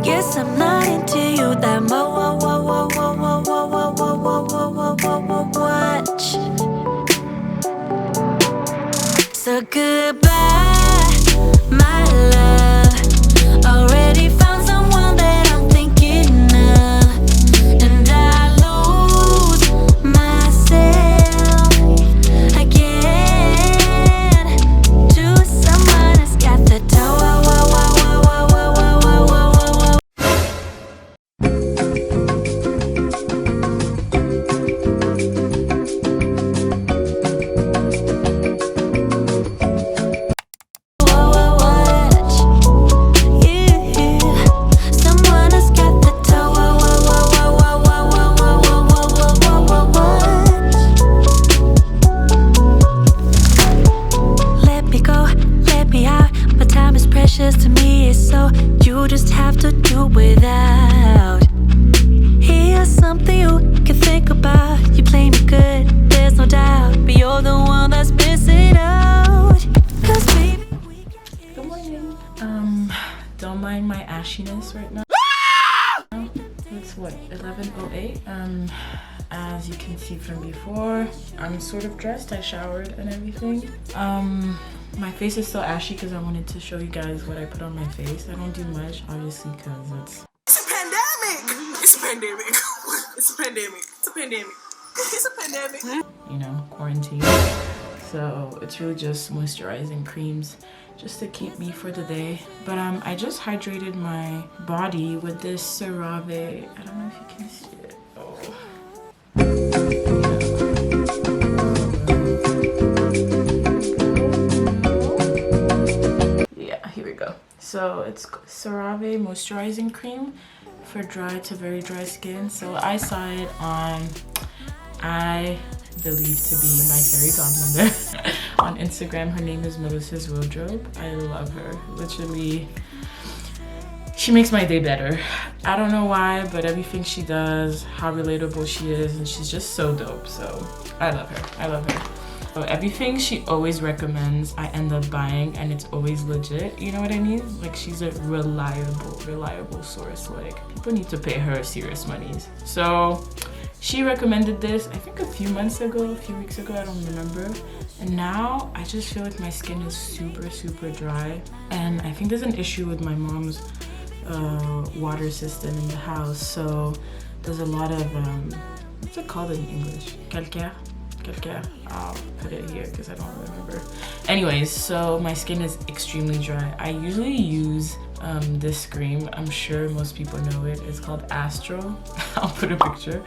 Guess I'm not into you that much. So goodbye, my love. Already found someone that I'm thinking of, and I lose myself again to someone who's got the dough. To me, it's so you just have to do without. Here's something you can think about. You play me good, there's no doubt, but you're the one that's missing out. 'Cause baby, we can. Good morning. Don't mind my ashiness right now. It's what, 11:08. As you can see from before, I'm sort of dressed. I showered and everything. My face is still ashy because I wanted to show you guys what I put on my face. I don't do much, obviously, because it's a pandemic. It's a pandemic. It's a pandemic. It's a pandemic. It's a pandemic. You know, quarantine. So it's really just moisturizing creams just to keep me for the day. But I just hydrated my body with this CeraVe. I don't know if you can see it. Oh. So it's CeraVe moisturizing cream for dry to very dry skin. So I saw it on, I believe to be my fairy godmother on Instagram. Her name is Melissa's Wardrobe. I love her. Literally, she makes my day better. I don't know why, but everything she does, how relatable she is, and she's just so dope. So I love her. I love her. So everything she always recommends, I end up buying, and it's always legit. You know what I mean? Like, she's a reliable source. Like, people need to pay her serious monies. So she recommended this, I think a few weeks ago, I don't remember. And now I just feel like my skin is super dry. And I think there's an issue with my mom's water system in the house. So there's a lot of, what's it called in English? Calcaire? I'll put it here because I don't remember. Anyways, so my skin is extremely dry. I usually use this cream. I'm sure most people know it. It's called Astro. I'll put a picture.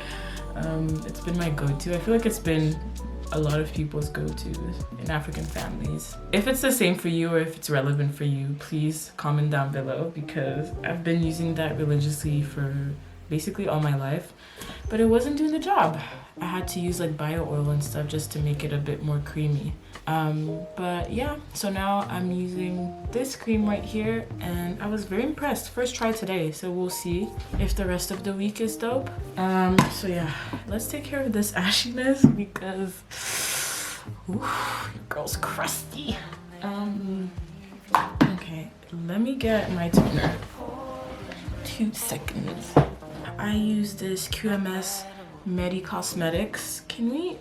It's been my go-to. I feel like it's been a lot of people's go-tos in African families. If it's the same for you or if it's relevant for you, please comment down below, because I've been using that religiously for basically all my life, but it wasn't doing the job. I had to use like bio oil and stuff just to make it a bit more creamy. But yeah, so now I'm using this cream right here, and I was very impressed. First try today, so we'll see if the rest of the week is dope. So yeah, let's take care of this ashiness because ooh, your girl's crusty. Okay, let me get my toner. 2 seconds. I use this QMS Medi Cosmetics. Can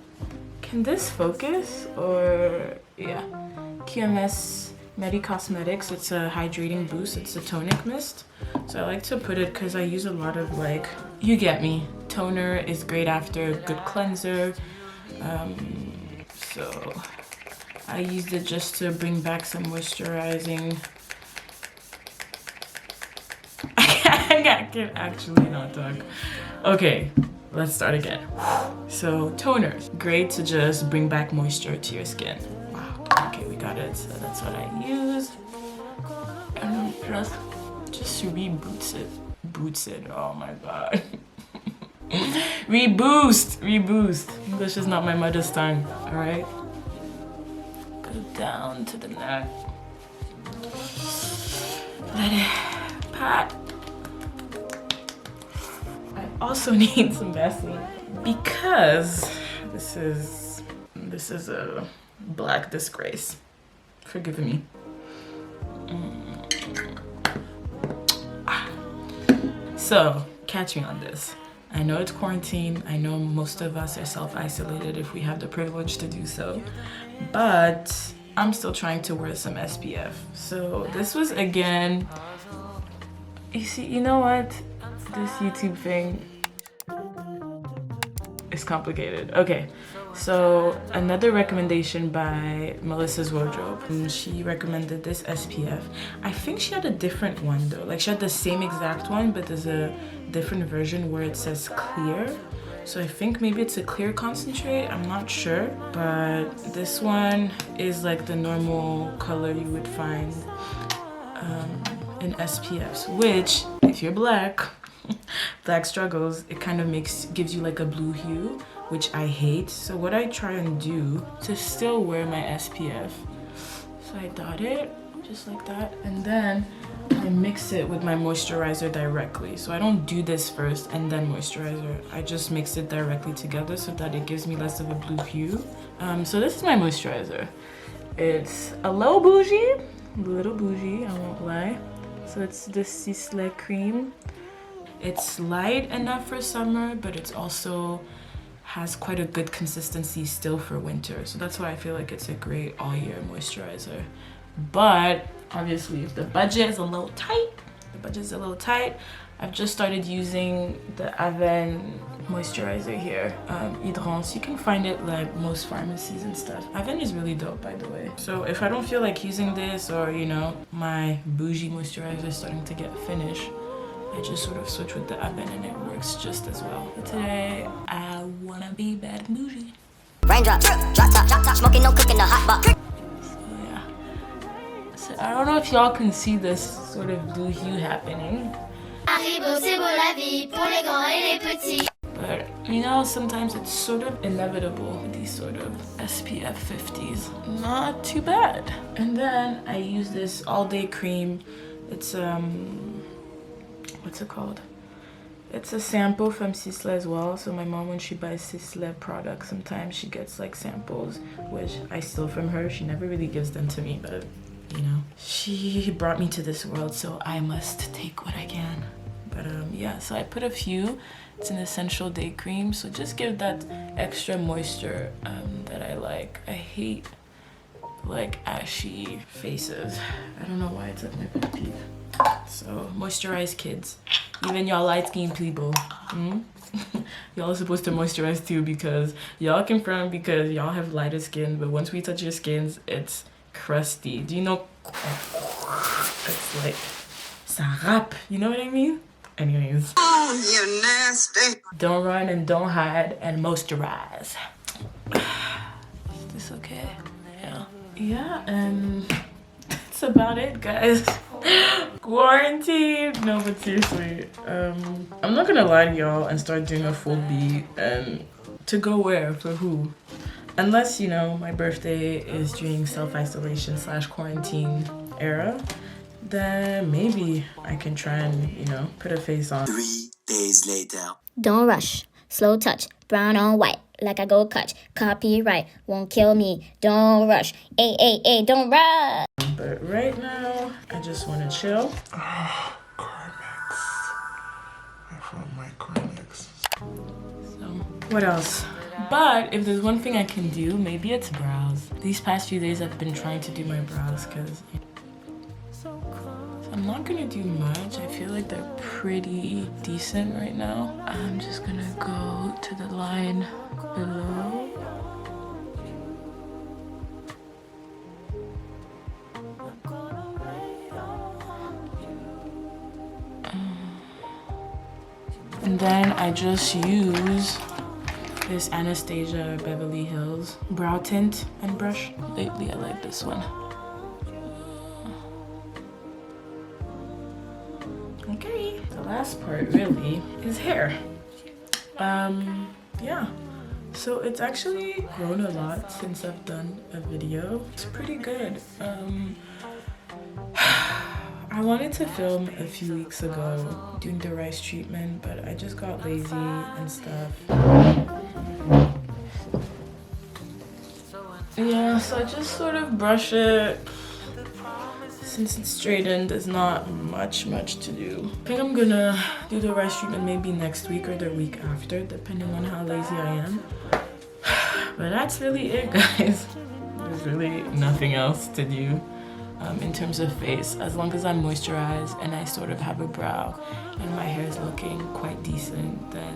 this focus? Or yeah, QMS Medi Cosmetics. It's a hydrating boost. It's a tonic mist. So I like to put it because I use a lot of, like, you get me. Toner is great after a good cleanser. So I used it just to bring back some moisturizing. I can actually not talk. Okay, let's start again. So toner, great to just bring back moisture to your skin. Wow. Okay, we got it. So that's what I use. And just reboots it. Oh my god. Reboost. English is not my mother's tongue. All right. Go down to the neck. Let it pat. Also need some Vaseline because this is a black disgrace. Forgive me. So catch me on this. I know it's quarantine. I know most of us are self-isolated if we have the privilege to do so, but I'm still trying to wear some SPF. So this was again, you know what? This YouTube thing is complicated. Okay, so another recommendation by Melissa's Wardrobe. She recommended this SPF. I think she had a different one though. Like she had the same exact one, but there's a different version where it says clear. So I think maybe it's a clear concentrate, I'm not sure. But this one is like the normal color you would find in SPFs, which if you're black, black struggles, it kind of gives you like a blue hue, which I hate. So what I try and do to still wear my SPF, so I dot it just like that, and then I mix it with my moisturizer directly. So I don't do this first and then moisturizer. I just mix it directly together so that it gives me less of a blue hue. So this is my moisturizer. It's a little bougie, I won't lie. So it's the Sisley cream. It's light enough for summer, but it's also has quite a good consistency still for winter. So that's why I feel like it's a great all year moisturizer. But obviously if the budget is a little tight, I've just started using the Avène moisturizer here, Hydrance. You can find it like most pharmacies and stuff. Avène is really dope, by the way. So if I don't feel like using this, or you know, my bougie moisturizer is starting to get finished, I just sort of switch with the Avène and it works just as well. But today, I wanna be bad and bougie. Raindrop, drop top, smoking, no cooking, the hot box. So I don't know if y'all can see this sort of blue hue happening. But you know, sometimes it's sort of inevitable with these sort of SPF 50s. Not too bad. And then I use this all day cream. It's what's it called? It's a sample from Sisley as well. So my mom, when she buys Sisley products, sometimes she gets like samples, which I steal from her. She never really gives them to me, but you know, she brought me to this world, so I must take what I can. But yeah, so I put a few. It's an essential day cream, so just give that extra moisture that I like. I hate like ashy faces. I don't know why it's like my pet peeve. So moisturize, kids. Even y'all light skin people. Y'all are supposed to moisturize too, because y'all confirm, because y'all have lighter skin, but once we touch your skins, it's crusty. Do you know? It's like sarap. You know what I mean? Anyways. Oh, you're nasty. Don't run and don't hide and moisturize. Is this okay? Yeah. Yeah, and that's about it, guys. Quarantine. No, but seriously, I'm not gonna lie to y'all and start doing a full beat. And to go where? For who? Unless, you know, my birthday is during self-isolation / quarantine era, then maybe I can try and, you know, put a face on. 3 days later. Don't rush, slow touch, brown on white, like I go cut. Copyright won't kill me. Don't rush, ay, don't rush. But right now, I just want to chill. Carmex. I found my Carmex. So, what else? But if there's one thing I can do, maybe it's brows. These past few days I've been trying to do my brows because so I'm not gonna do much. I feel like they're pretty decent right now. I'm just gonna go to the line below. And then I just use this Anastasia Beverly Hills brow tint and brush. Lately I like this one. Okay, the last part really is hair. Yeah, so it's actually grown a lot since I've done a video. It's pretty good. I wanted to film a few weeks ago doing the rice treatment, but I just got lazy and stuff. Yeah, so I just sort of brush it, since it's straightened, there's not much to do. I think I'm gonna do the rest treatment maybe next week or the week after, depending on how lazy I am. But that's really it, guys. There's really nothing else to do in terms of face. As long as I'm moisturized and I sort of have a brow and my hair is looking quite decent, then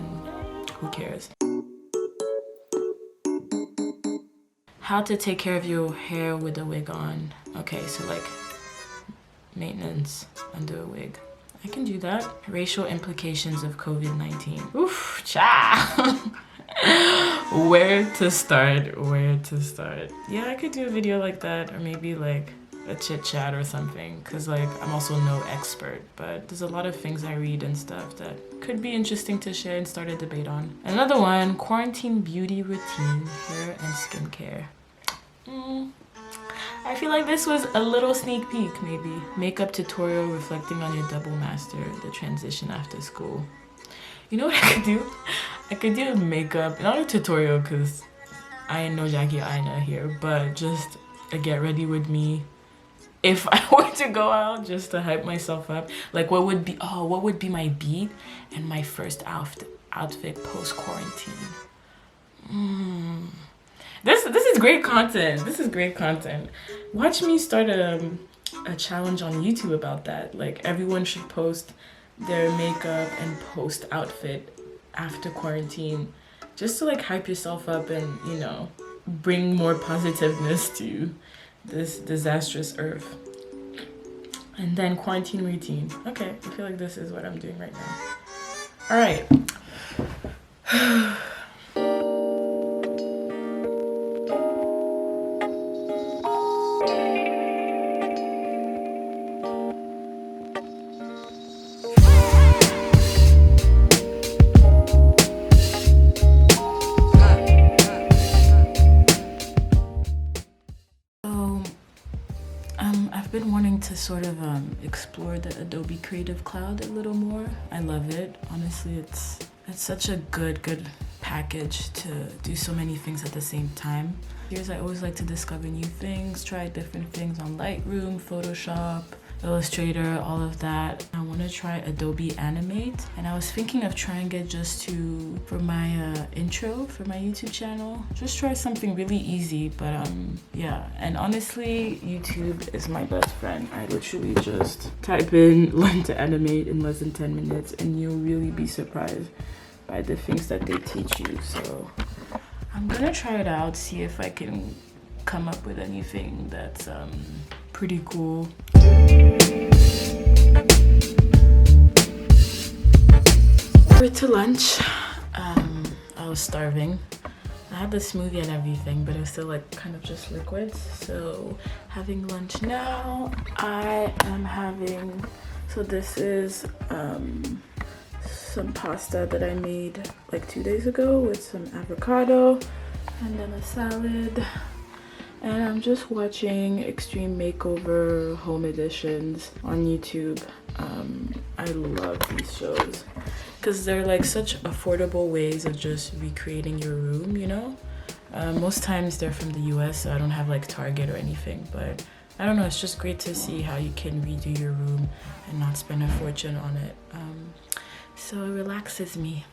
who cares? How to take care of your hair with a wig on. Okay, so like maintenance under a wig. I can do that. Racial implications of COVID-19. Oof, cha! Where to start? Yeah, I could do a video like that, or maybe like a chit chat or something, because like I'm also no expert, but there's a lot of things I read and stuff that could be interesting to share and start a debate on. Another one, quarantine beauty routine, hair and skincare. I feel like this was a little sneak peek, maybe. Makeup tutorial reflecting on your double master, the transition after school. You know what I could do? I could do makeup, not a tutorial because I ain't no Jackie Aina here, but just a get ready with me if I were to go out, just to hype myself up. Like what would be my beat and my first outfit post-quarantine. This is great content. This is great content. Watch me start a challenge on YouTube about that. Like everyone should post their makeup and post outfit after quarantine, just to like hype yourself up and, you know, bring more positiveness to this disastrous earth. And then quarantine routine. Okay, I feel like this is what I'm doing right now. All right. I've been wanting to sort of explore the Adobe Creative Cloud a little more. I love it. Honestly, it's such a good package to do so many things at the same time. Here's, I always like to discover new things, try different things on Lightroom, Photoshop, Illustrator, all of that. I want to try Adobe Animate, and I was thinking of trying it just for my intro for my YouTube channel. Just try something really easy, but yeah. And honestly, YouTube is my best friend. I literally just type in learn to animate in less than 10 minutes and you'll really be surprised by the things that they teach you. So I'm gonna try it out, see if I can come up with anything that's pretty cool. Went to lunch. I was starving. I had the smoothie and everything, but it was still like kind of just liquids. So having lunch now, I am having, so this is some pasta that I made like 2 days ago with some avocado and then a salad. And I'm just watching Extreme Makeover Home Editions on YouTube. I love these shows because they're like such affordable ways of just recreating your room, you know? Most times they're from the US, so I don't have like Target or anything, but I don't know, it's just great to see how you can redo your room and not spend a fortune on it. So it relaxes me.